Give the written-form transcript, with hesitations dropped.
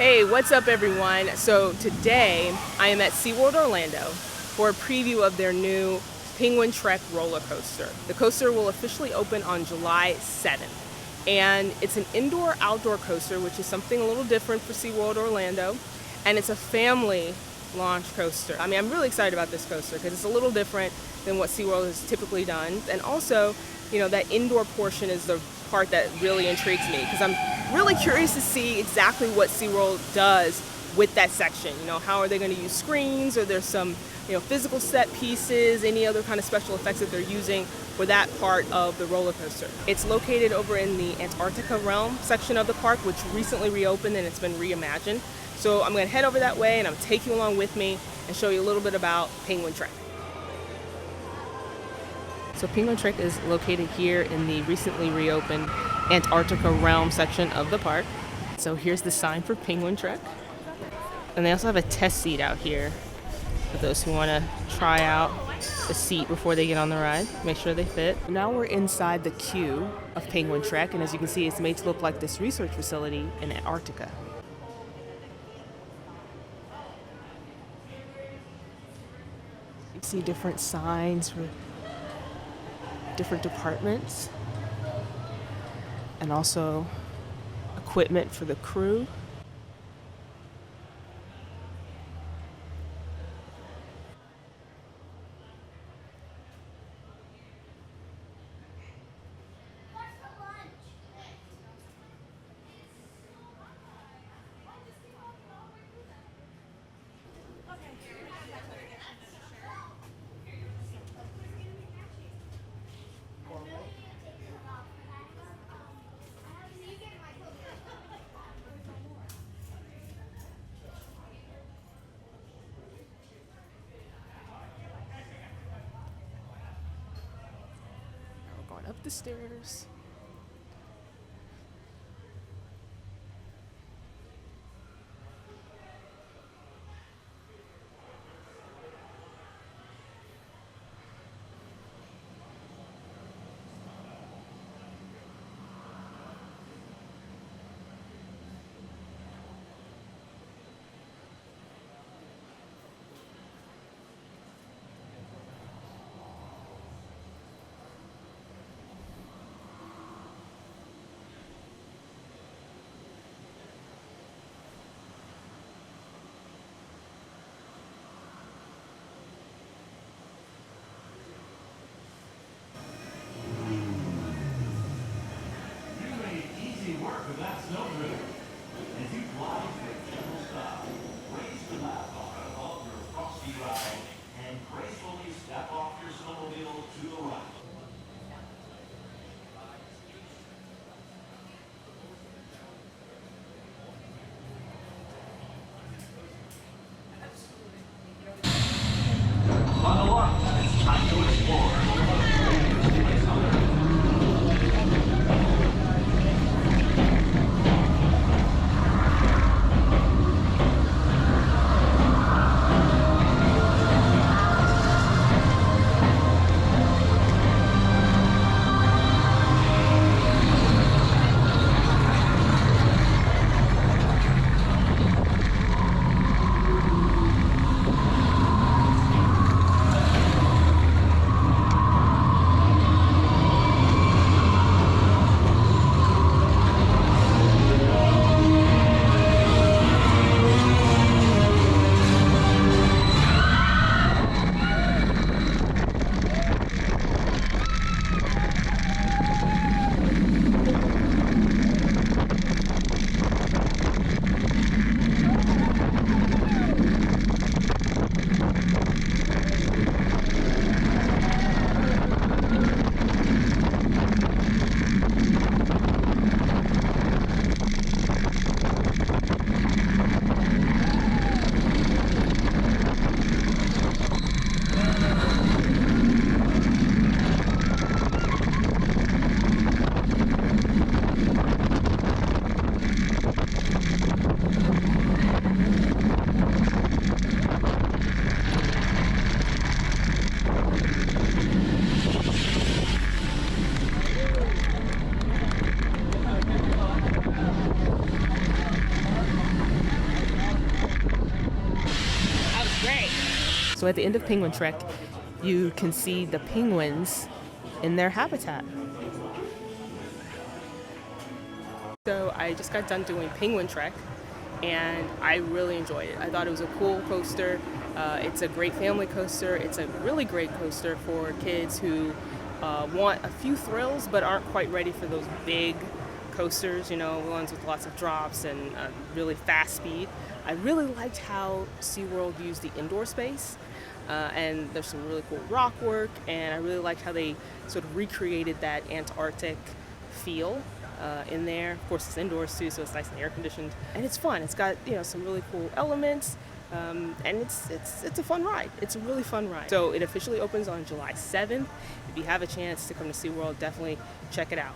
Hey, what's up everyone? So today I am at SeaWorld Orlando for a preview of their new Penguin Trek roller coaster. The coaster will officially open on July 7th. And it's an indoor-outdoor coaster, which is something a little different for SeaWorld Orlando. And it's a family launch coaster. I mean, I'm really excited about this coaster because it's a little different than what SeaWorld has typically done. And also, that indoor portion is the part that really intrigues me because I'm really curious to see exactly what SeaWorld does with that section. How are they going to use screens? Or there's some, physical set pieces, any other kind of special effects that they're using for that part of the roller coaster. It's located over in the Antarctica realm section of the park, which recently reopened and it's been reimagined. So I'm going to head over that way and I'm taking you along with me and show you a little bit about Penguin Trek. So Penguin Trek is located here in the recently reopened Antarctica realm section of the park. So here's the sign for Penguin Trek. And they also have a test seat out here for those who want to try out the seat before they get on the ride, make sure they fit. Now we're inside the queue of Penguin Trek, and as you can see, it's made to look like this research facility in Antarctica. You see different signs for different departments and also equipment for the crew. Going up the stairs. So at the end of Penguin Trek, you can see the penguins in their habitat. So I just got done doing Penguin Trek, and I really enjoyed it. I thought it was a cool coaster. It's a great family coaster. It's a really great coaster for kids who want a few thrills but aren't quite ready for those big coasters, you know, ones with lots of drops and really fast speed. I really liked how SeaWorld used the indoor space, and there's some really cool rock work, and I really liked how they sort of recreated that Antarctic feel in there. Of course, it's indoors too, so it's nice and air conditioned, and it's fun. It's got, you know, some really cool elements, and it's a fun ride. It's a really fun ride. So it officially opens on July 7th. If you have a chance to come to SeaWorld, definitely check it out.